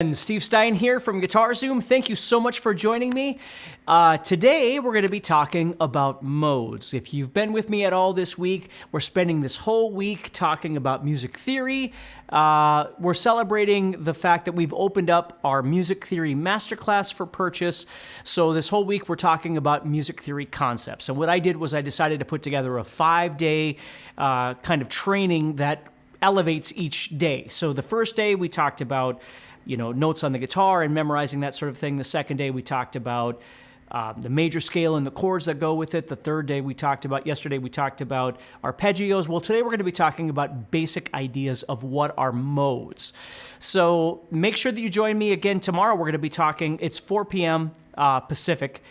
And Steve Stine here from Guitar Zoom. Thank you so much for joining me. Today, we're going to be talking about modes. If you've been with me at all this week, we're spending this whole week talking about music theory. We're celebrating the fact that we've opened up our music theory masterclass for purchase. So this whole week, we're talking about music theory concepts. And what I did was I decided to put together a 5-day kind of training that elevates each day. So the first day, we talked about notes on the guitar and memorizing that sort of thing. The second day, we talked about the major scale and the chords that go with it. The third day, yesterday, we talked about arpeggios. Well, today we're going to be talking about basic ideas of what are modes. So make sure that you join me again tomorrow. We're going to be talking, it's 4 p.m. Pacific,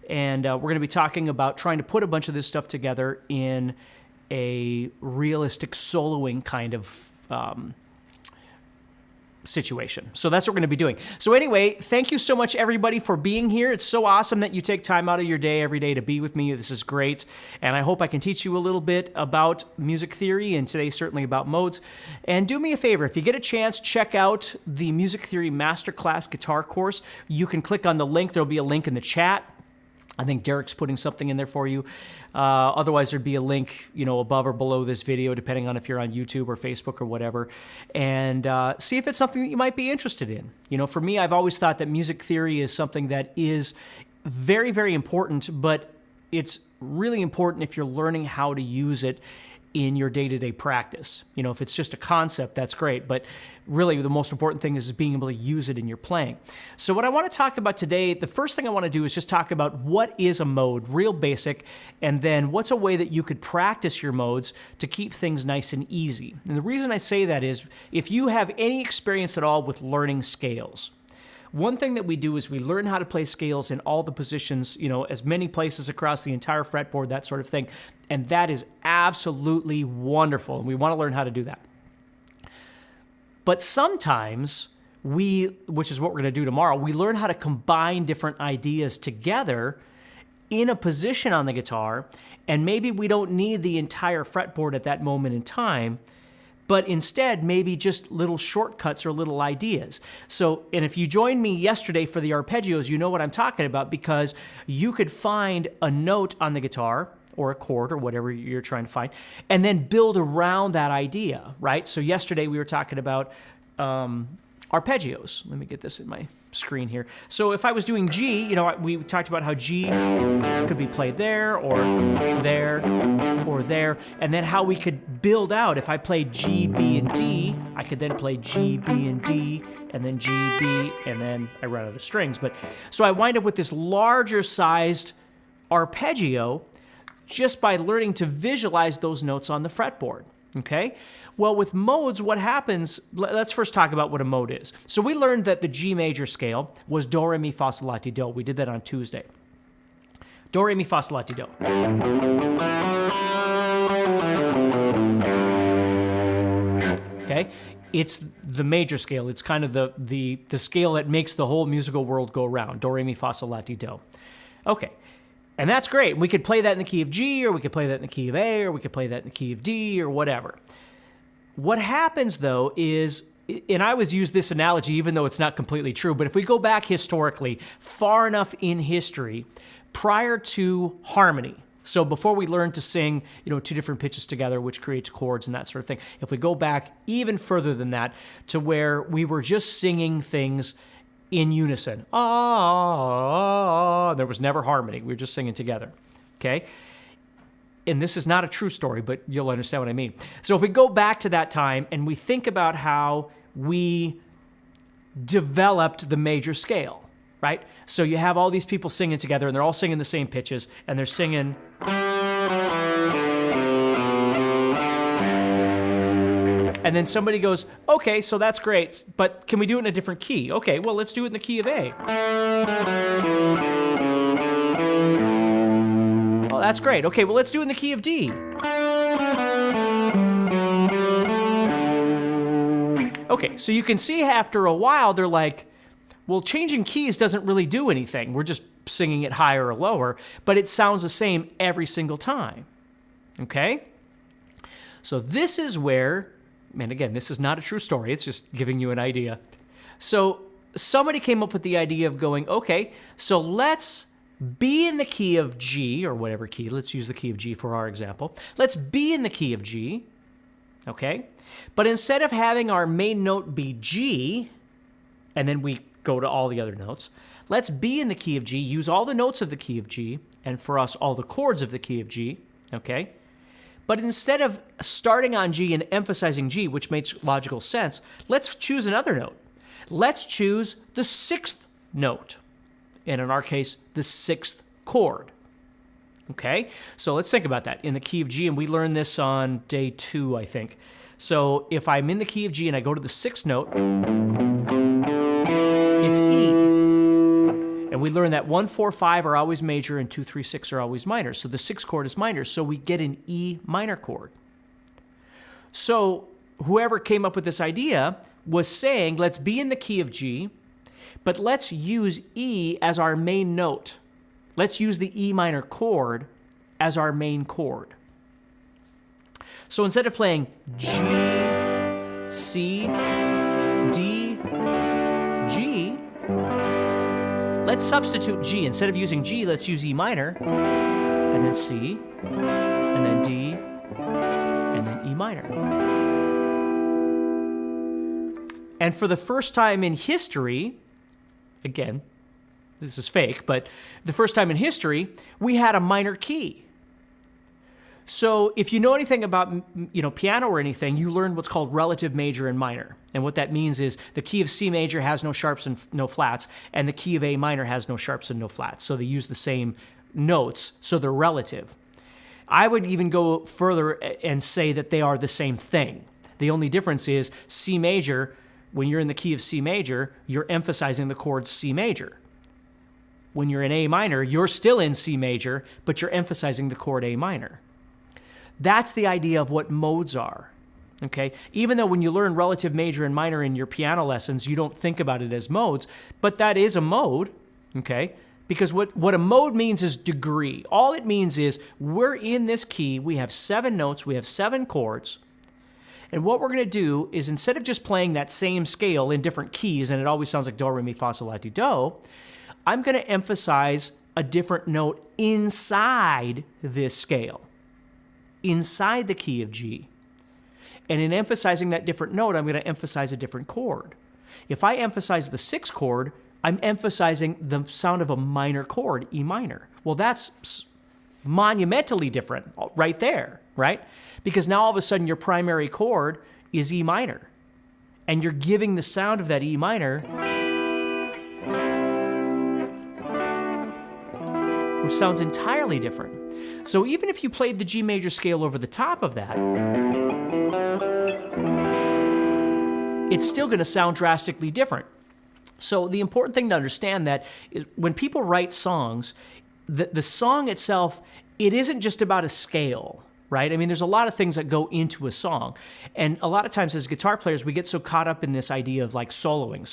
and we're going to be talking about trying to put a bunch of this stuff together in a realistic soloing kind of situation. So that's what we're going to be doing. So anyway, thank you so much, everybody, for being here. It's so awesome that you take time out of your day every day to be with me. This is great. And I hope I can teach you a little bit about music theory, and today certainly about modes. And do me a favor, if you get a chance, check out the Music Theory Masterclass guitar course. You can click on the link. There'll be a link in the chat. I think Derek's putting something in there for you. Otherwise, there'd be a link, above or below this video, depending on if you're on YouTube or Facebook or whatever. And see if it's something that you might be interested in. For me, I've always thought that music theory is something that is very, very important, but it's really important if you're learning how to use it in your day-to-day practice. If it's just a concept, that's great, but really the most important thing is being able to use it in your playing. So what I want to talk about today, the first thing I want to do is just talk about what is a mode, real basic, and then what's a way that you could practice your modes to keep things nice and easy. And the reason I say that is if you have any experience at all with learning scales, one thing that we do is we learn how to play scales in all the positions, as many places across the entire fretboard, that sort of thing. And that is absolutely wonderful. And we want to learn how to do that. But sometimes which is what we're going to do tomorrow, we learn how to combine different ideas together in a position on the guitar. And maybe we don't need the entire fretboard at that moment in time, but instead maybe just little shortcuts or little ideas. So, and if you joined me yesterday for the arpeggios, you know what I'm talking about, because you could find a note on the guitar or a chord or whatever you're trying to find, and then build around that idea, right? So yesterday we were talking about arpeggios. Let me get this in my screen here. So if I was doing G, we talked about how G could be played there, or there, and then how we could build out. If I played G, B, and D, I could then play G, B, and D, and then G, B, and then I run out of strings. But so I wind up with this larger sized arpeggio just by learning to visualize those notes on the fretboard, okay? Well, with modes, what happens, let's first talk about what a mode is. So we learned that the G major scale was do, re, mi, fa, sol, la, ti, do. We did that on Tuesday. Do, re, mi, fa, sol, la, ti, do. Okay? It's the major scale. It's kind of the scale that makes the whole musical world go round. Do, re, mi, fa, sol, la, ti, do. Okay. And that's great. We could play that in the key of G, or we could play that in the key of A, or we could play that in the key of D, or whatever. What happens, though, is, and I always use this analogy even though it's not completely true, but if we go back historically, far enough in history, prior to harmony, so before we learned to sing, two different pitches together, which creates chords and that sort of thing, if we go back even further than that, to where we were just singing things in unison. There was never harmony. We were just singing together, okay? And this is not a true story, but you'll understand what I mean. So if we go back to that time and we think about how we developed the major scale, right? So you have all these people singing together, and they're all singing the same pitches, and they're singing. And then somebody goes, okay, so that's great, but can we do it in a different key? Okay, well, let's do it in the key of A. Oh, that's great. Okay, well, let's do it in the key of D. Okay, so you can see after a while, they're like, well, changing keys doesn't really do anything. We're just singing it higher or lower, but it sounds the same every single time, okay? So this is where, and again, this is not a true story, it's just giving you an idea. So somebody came up with the idea of going, okay, so let's be in the key of G, or whatever key. Let's use the key of G for our example. Let's be in the key of G, okay? But instead of having our main note be G, and then we go to all the other notes, let's be in the key of G, use all the notes of the key of G, and for us, all the chords of the key of G, okay? But instead of starting on G and emphasizing G, which makes logical sense, let's choose another note. Let's choose the sixth note, and in our case, the sixth chord. Okay, so let's think about that. In the key of G, and we learned this on day 2, I think. So if I'm in the key of G and I go to the sixth note, it's E. And we learned that 1, 4, 5 are always major and 2, 3, 6 are always minor. So the sixth chord is minor, so we get an E minor chord. So whoever came up with this idea was saying, let's be in the key of G, but let's use E as our main note. Let's use the E minor chord as our main chord. So instead of playing G, C, D, G, let's substitute G. Instead of using G, let's use E minor, and then C, and then D, and then E minor. And for the first time in history, again, this is fake, but the first time in history, we had a minor key. So if you know anything about, piano or anything, you learn what's called relative major and minor. And what that means is the key of C major has no sharps and no flats, and the key of A minor has no sharps and no flats. So they use the same notes, so they're relative. I would even go further and say that they are the same thing. The only difference is C major, when you're in the key of C major, you're emphasizing the chord C major. When you're in A minor, you're still in C major, but you're emphasizing the chord A minor. That's the idea of what modes are, okay? Even though when you learn relative major and minor in your piano lessons, you don't think about it as modes, but that is a mode, okay? Because what a mode means is degree. All it means is we're in this key, we have 7 notes, we have 7 chords, and what we're going to do is instead of just playing that same scale in different keys, and it always sounds like do, re, mi, fa, sol, la, ti, do, I'm going to emphasize a different note inside this scale, inside the key of G. And in emphasizing that different note, I'm going to emphasize a different chord. If I emphasize the 6th chord, I'm emphasizing the sound of a minor chord, E minor. Well, that's monumentally different right there, right? Because now all of a sudden your primary chord is E minor. And you're giving the sound of that E minor, which sounds entirely different. So even if you played the G major scale over the top of that, it's still going to sound drastically different. So the important thing to understand that is when people write songs, the song itself, it isn't just about a scale, right? I mean, there's a lot of things that go into a song. And a lot of times as guitar players, we get so caught up in this idea of like soloing.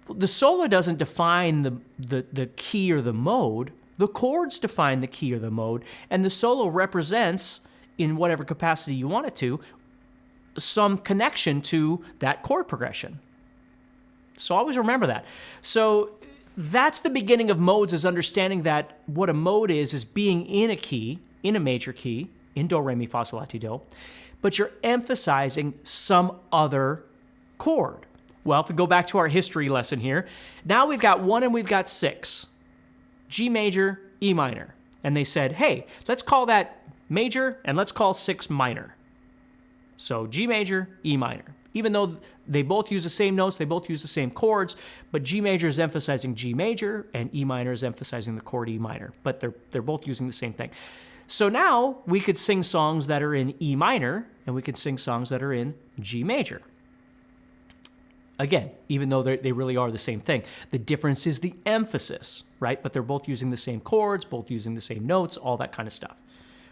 The solo doesn't define the key or the mode. The chords define the key or the mode, and the solo represents, in whatever capacity you want it to, some connection to that chord progression. So always remember that. So that's the beginning of modes, is understanding that what a mode is being in a key, in a major key, in do, re, mi, fa, sol, la, ti, do, but you're emphasizing some other chord. Well, if we go back to our history lesson here, now we've got 1 and we've got 6. G major, E minor. And they said, hey, let's call that major and let's call 6 minor. So G major, E minor. Even though they both use the same notes, they both use the same chords, but G major is emphasizing G major and E minor is emphasizing the chord E minor. But they're both using the same thing. So now we could sing songs that are in E minor and we could sing songs that are in G major. Again, even though they really are the same thing. The difference is the emphasis, right? But they're both using the same chords, both using the same notes, all that kind of stuff.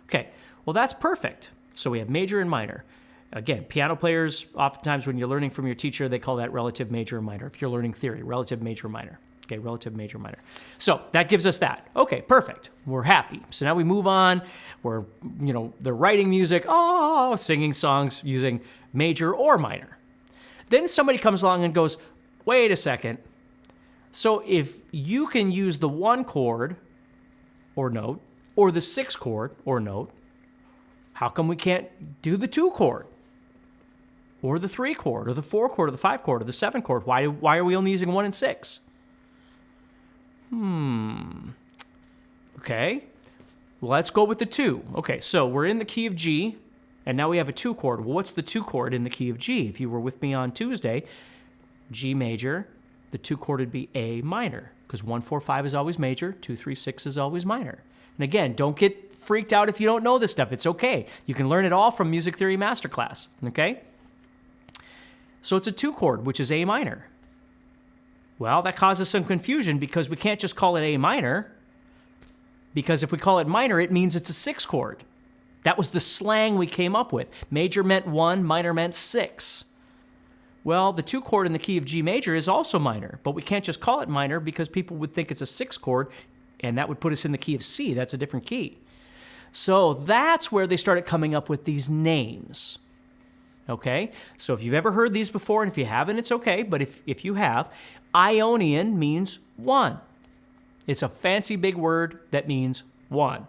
Okay, well, that's perfect. So we have major and minor. Again, piano players, oftentimes when you're learning from your teacher, they call that relative major and minor. If you're learning theory, relative major, minor. Okay, relative major, minor. So that gives us that. Okay, perfect. We're happy. So now we move on. We're, they're writing music, singing songs using major or minor. Then somebody comes along and goes, wait a second. So if you can use the 1 chord or note, or the 6 chord or note, how come we can't do the 2 chord? Or the 3 chord, or the 4 chord, or the 5 chord, or the 7 chord? Why are we only using 1 and 6? Okay. Let's go with the 2. Okay, so we're in the key of G, and now we have a 2 chord. Well, what's the 2 chord in the key of G? If you were with me on Tuesday, G major, the 2 chord would be A minor, because 1, 4, 5 is always major, 2, 3, 6 is always minor. And again, don't get freaked out if you don't know this stuff. It's okay. You can learn it all from Music Theory Masterclass, okay? So it's a 2 chord, which is A minor. Well, that causes some confusion because we can't just call it A minor, because if we call it minor, it means it's a 6 chord. That was the slang we came up with. Major meant 1, minor meant 6. Well, the 2 chord in the key of G major is also minor, but we can't just call it minor because people would think it's a 6 chord, and that would put us in the key of C. That's a different key. So that's where they started coming up with these names. Okay? So if you've ever heard these before, and if you haven't, it's okay, but if you have, Ionian means 1. It's a fancy big word that means 1.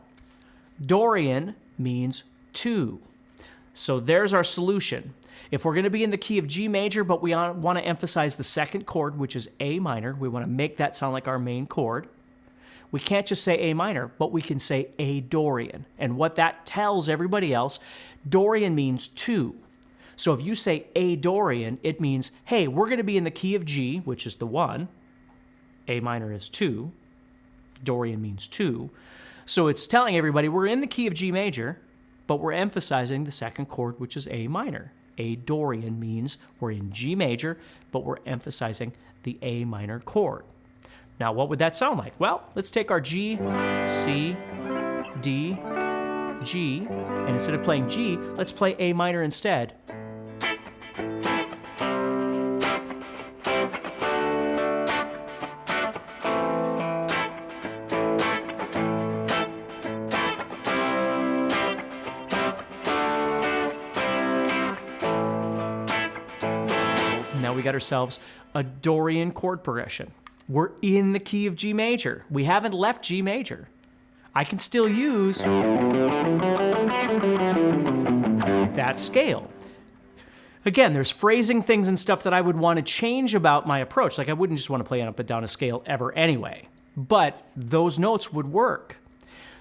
Dorian means 2. So there's our solution. If we're going to be in the key of G major, but we want to emphasize the 2nd chord, which is A minor, we want to make that sound like our main chord, we can't just say A minor, but we can say A Dorian. And what that tells everybody else, Dorian means 2. So if you say A Dorian, it means, hey, we're going to be in the key of G, which is the 1. A minor is 2. Dorian means 2. So it's telling everybody we're in the key of G major, but we're emphasizing the 2nd chord, which is A minor. A Dorian means we're in G major, but we're emphasizing the A minor chord. Now, what would that sound like? Well, let's take our G, C, D, G, and instead of playing G, let's play A minor instead. Now we got ourselves a Dorian chord progression. We're in the key of G major. We haven't left G major. I can still use that scale. Again, there's phrasing things and stuff that I would want to change about my approach. Like I wouldn't just want to play up and down a scale ever anyway. But those notes would work.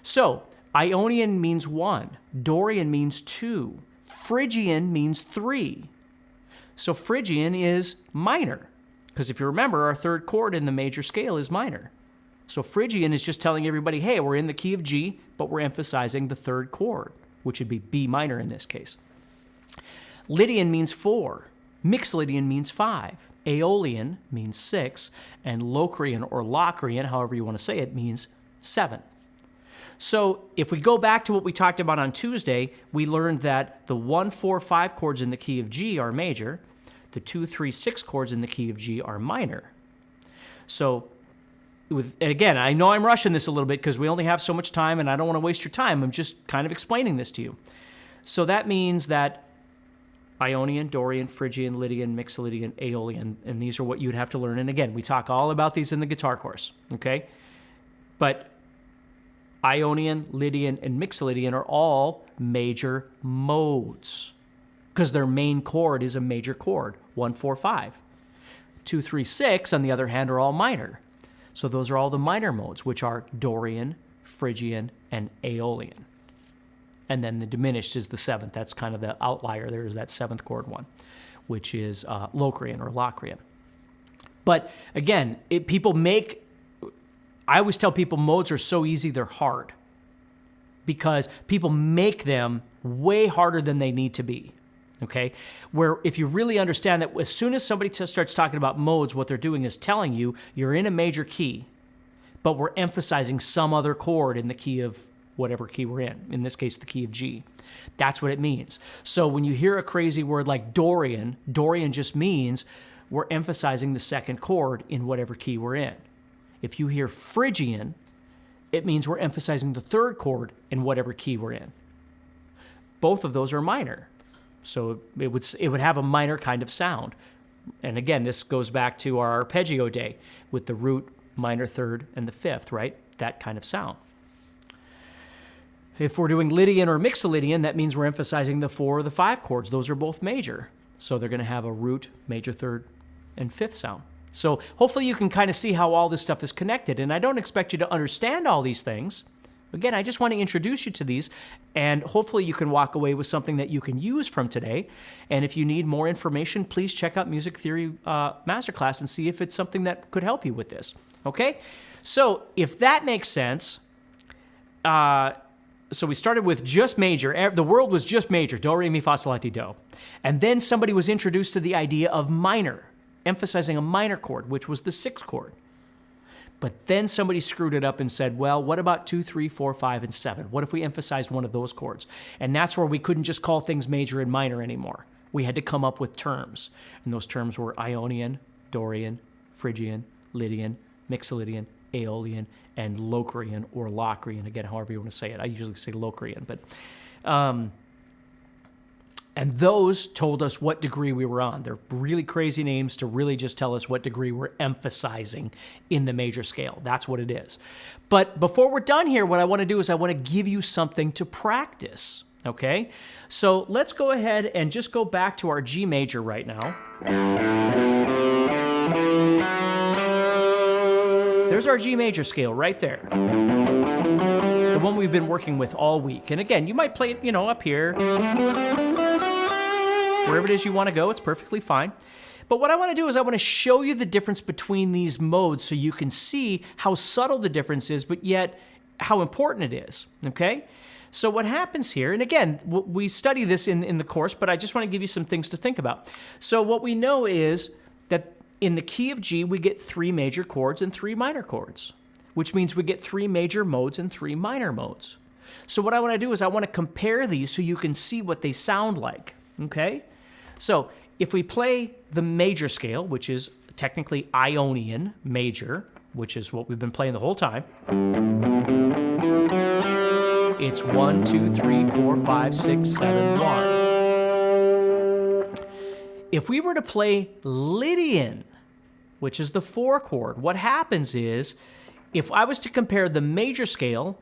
So, Ionian means 1. Dorian means 2. Phrygian means 3. So Phrygian is minor, because if you remember, our 3rd chord in the major scale is minor. So Phrygian is just telling everybody, hey, we're in the key of G, but we're emphasizing the 3rd chord, which would be B minor in this case. Lydian means 4. Mixolydian means 5. Aeolian means 6. And Locrian or Locrian, however you want to say it, means 7. So if we go back to what we talked about on Tuesday, we learned that the 1, 4, 5 chords in the key of G are major. The 2, 3, 6 chords in the key of G are minor. So, and again, I know I'm rushing this a little bit because we only have so much time and I don't want to waste your time. I'm just kind of explaining this to you. So that means that Ionian, Dorian, Phrygian, Lydian, Mixolydian, Aeolian, and these are what you'd have to learn. And again, we talk all about these in the guitar course, okay? But Ionian, Lydian, and Mixolydian are all major modes because their main chord is a major chord, 1, 4, 5. 2, 3, 6, on the other hand, are all minor. So those are all the minor modes, which are Dorian, Phrygian, and Aeolian. And then the diminished is the 7th. That's kind of the outlier. There is that 7th chord one, which is Locrian or Locrian. But again, I always tell people modes are so easy, they're hard. Because people make them way harder than they need to be. Okay? Where if you really understand that as soon as somebody starts talking about modes, what they're doing is telling you you're in a major key, but we're emphasizing some other chord in the key of whatever key we're in this case, the key of G. That's what it means. So when you hear a crazy word like Dorian, Dorian just means we're emphasizing the 2nd chord in whatever key we're in. If you hear Phrygian, it means we're emphasizing the 3rd chord in whatever key we're in. Both of those are minor. So it would have a minor kind of sound. And again, this goes back to our arpeggio day with the root, minor third, and the fifth, right? That kind of sound. If we're doing Lydian or Mixolydian, that means we're emphasizing the 4 or the 5 chords. Those are both major. So they're going to have a root, major third, and fifth sound. So hopefully you can kind of see how all this stuff is connected. And I don't expect you to understand all these things. Again, I just want to introduce you to these, and hopefully you can walk away with something that you can use from today. And if you need more information, please check out Music Theory Masterclass and see if it's something that could help you with this. Okay? So if that makes sense, so we started with just major. The world was just major, do, re, mi, fa, sol, la, ti, do. And then somebody was introduced to the idea of minor, emphasizing a minor chord, which was the 6th chord. But then somebody screwed it up and said, well, what about 2, 3, 4, 5, and 7? What if we emphasized one of those chords? And that's where we couldn't just call things major and minor anymore. We had to come up with terms. And those terms were Ionian, Dorian, Phrygian, Lydian, Mixolydian, Aeolian, and Locrian or Locrian, again, however you want to say it. I usually say Locrian, but and those told us what degree we were on. They're really crazy names to really just tell us what degree we're emphasizing in the major scale. That's what it is. But before we're done here, what I want to do is I want to give you something to practice, okay? So let's go ahead and just go back to our G major right now. There's our G major scale right there. The one we've been working with all week. And again, you might play it, up here. Wherever it is you want to go, it's perfectly fine. But what I want to do is I want to show you the difference between these modes so you can see how subtle the difference is, but yet how important it is, okay? So what happens here, and again, we study this in the course, but I just want to give you some things to think about. So what we know is that in the key of G, we get 3 major chords and 3 minor chords, which means we get 3 major modes and 3 minor modes. So what I want to do is I want to compare these so you can see what they sound like, okay? So if we play the major scale, which is technically Ionian major, which is what we've been playing the whole time, it's 1, 2, 3, 4, 5, 6, 7, 1. If we were to play Lydian, which is the 4 chord, what happens is, if I was to compare the major scale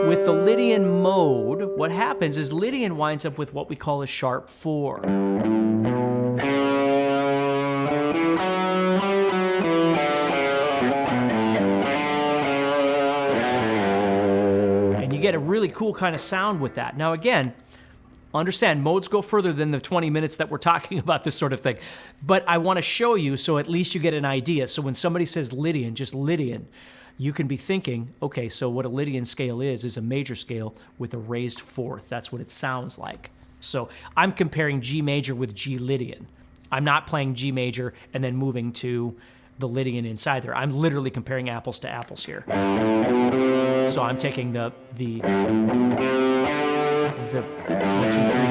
with the Lydian mode, what happens is Lydian winds up with what we call a sharp 4. And you get a really cool kind of sound with that. Now again, understand, modes go further than the 20 minutes that we're talking about this sort of thing. But I want to show you so at least you get an idea. So when somebody says Lydian, just Lydian, you can be thinking, okay, so what a Lydian scale is a major scale with a raised 4th. That's what it sounds like. So I'm comparing G major with G Lydian. I'm not playing G major and then moving to the Lydian inside there. I'm literally comparing apples to apples here. So I'm taking the 1, 2, 3,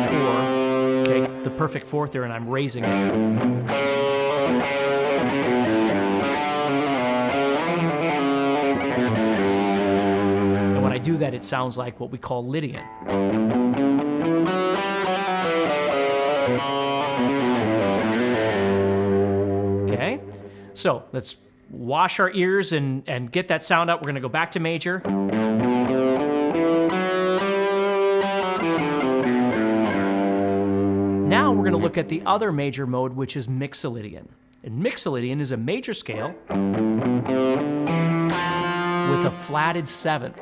4, okay, the perfect 4th there, and I'm raising it. And when I do that, it sounds like what we call Lydian. Okay, so let's wash our ears and get that sound out. We're going to go back to major. Now we're going to look at the other major mode, which is Mixolydian. And Mixolydian is a major scale with a flatted 7th.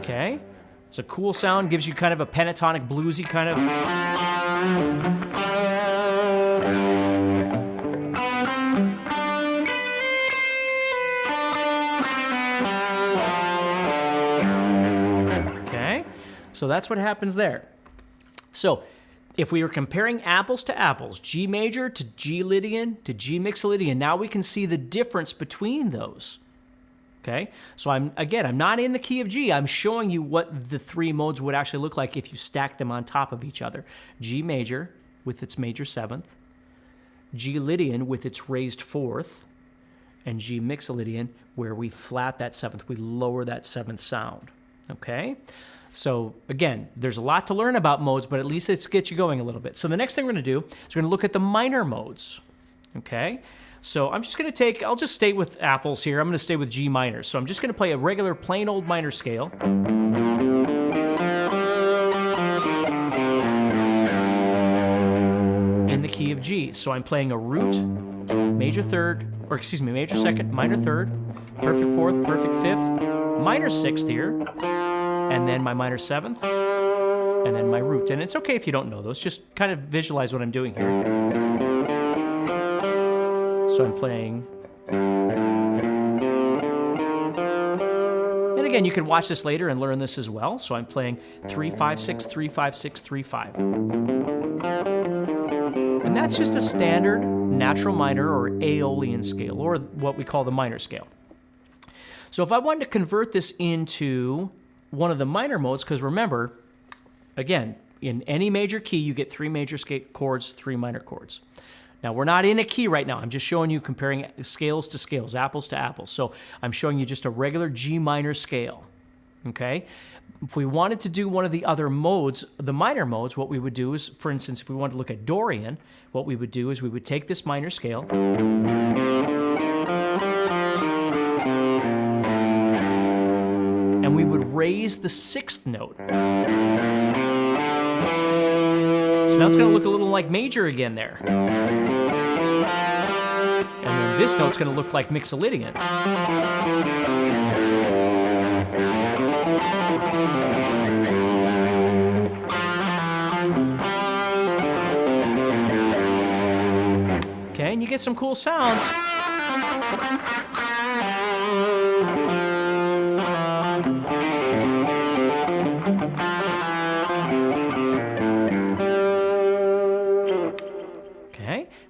Okay, it's a cool sound, gives you kind of a pentatonic bluesy kind of. So that's what happens there. So if we were comparing apples to apples, G major to G Lydian to G Mixolydian, now we can see the difference between those. Okay? So I'm not in the key of G. I'm showing you what the 3 modes would actually look like if you stack them on top of each other. G major, with its major seventh, G Lydian with its raised fourth, and G Mixolydian where we flat that seventh, we lower that seventh sound, okay? So again, there's a lot to learn about modes, but at least it gets you going a little bit. So the next thing we're gonna do is we're gonna look at the minor modes, okay? So I'm just gonna I'll just stay with apples here. I'm gonna stay with G minor. So I'm just gonna play a regular plain old minor scale. In the key of G. So I'm playing a root, major third, or excuse me, major second, minor third, perfect fourth, perfect fifth, minor sixth here, and then my minor seventh, and then my root. And it's okay if you don't know those, just kind of visualize what I'm doing here. So I'm playing, and again, you can watch this later and learn this as well. So I'm playing 3, 5, 6, 3, 5, 6, 3, 5. And that's just a standard natural minor or Aeolian scale, or what we call the minor scale. So if I wanted to convert this into one of the minor modes, because remember, again, in any major key, you get 3 major chords, 3 minor chords. Now, we're not in a key right now. I'm just showing you comparing scales to scales, apples to apples. So I'm showing you just a regular G minor scale, okay? If we wanted to do one of the other modes, the minor modes, what we would do is, for instance, if we wanted to look at Dorian, what we would do is we would take this minor scale, and we would raise the 6th note. So now it's going to look a little like major again there. And then this note's going to look like Mixolydian. Okay, and you get some cool sounds.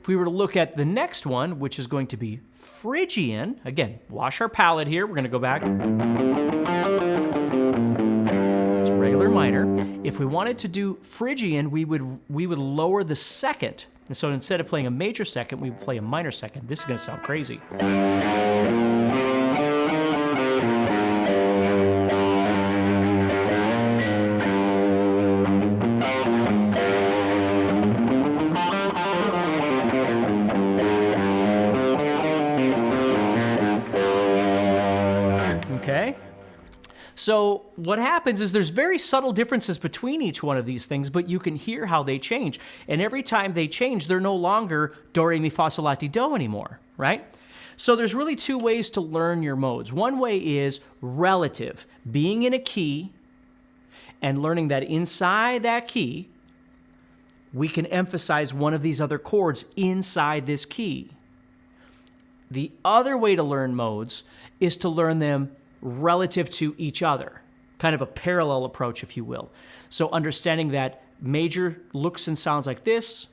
If we were to look at the next one, which is going to be Phrygian, again, wash our palette here. We're going to go back to regular minor. If we wanted to do Phrygian, we would lower the second. And so instead of playing a major second, we would play a minor second. This is going to sound crazy. Okay? So what happens is there's very subtle differences between each one of these things, but you can hear how they change. And every time they change, they're no longer do, re, mi, fa, sol, la, ti, do anymore, right? So there's really 2 ways to learn your modes. One way is relative, being in a key and learning that inside that key, we can emphasize one of these other chords inside this key. The other way to learn modes is to learn them relative to each other, kind of a parallel approach, if you will. So understanding that major looks and sounds like this,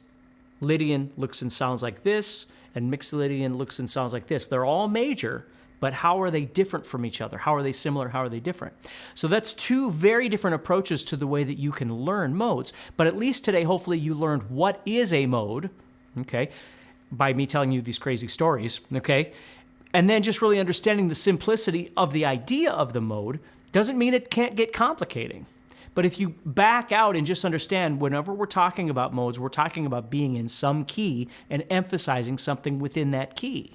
Lydian looks and sounds like this, and Mixolydian looks and sounds like this. They're all major, but how are they different from each other? How are they similar? How are they different? So that's 2 very different approaches to the way that you can learn modes. But at least today, hopefully you learned what is a mode, okay, by me telling you these crazy stories, okay? And then just really understanding the simplicity of the idea of the mode doesn't mean it can't get complicating. But if you back out and just understand, whenever we're talking about modes, we're talking about being in some key and emphasizing something within that key,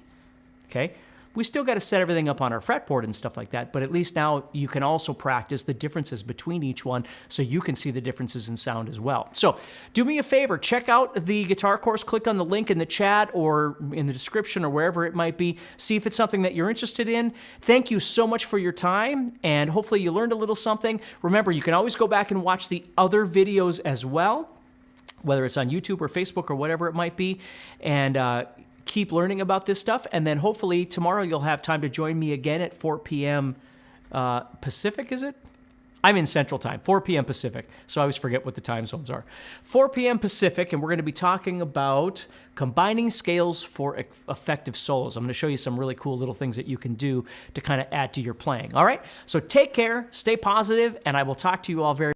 okay? We still got to set everything up on our fretboard and stuff like that, but at least now you can also practice the differences between each one so you can see the differences in sound as well. So do me a favor, check out the guitar course, click on the link in the chat or in the description or wherever it might be. See if it's something that you're interested in. Thank you so much for your time, and hopefully you learned a little something. Remember, you can always go back and watch the other videos as well, whether it's on YouTube or Facebook or whatever it might be, and keep learning about this stuff, and then hopefully tomorrow you'll have time to join me again at 4 p.m. Pacific, is it? I'm in Central Time, 4 p.m. Pacific, so I always forget what the time zones are. 4 p.m. Pacific, and we're going to be talking about combining scales for effective solos. I'm going to show you some really cool little things that you can do to kind of add to your playing. All right, so take care, stay positive, and I will talk to you all very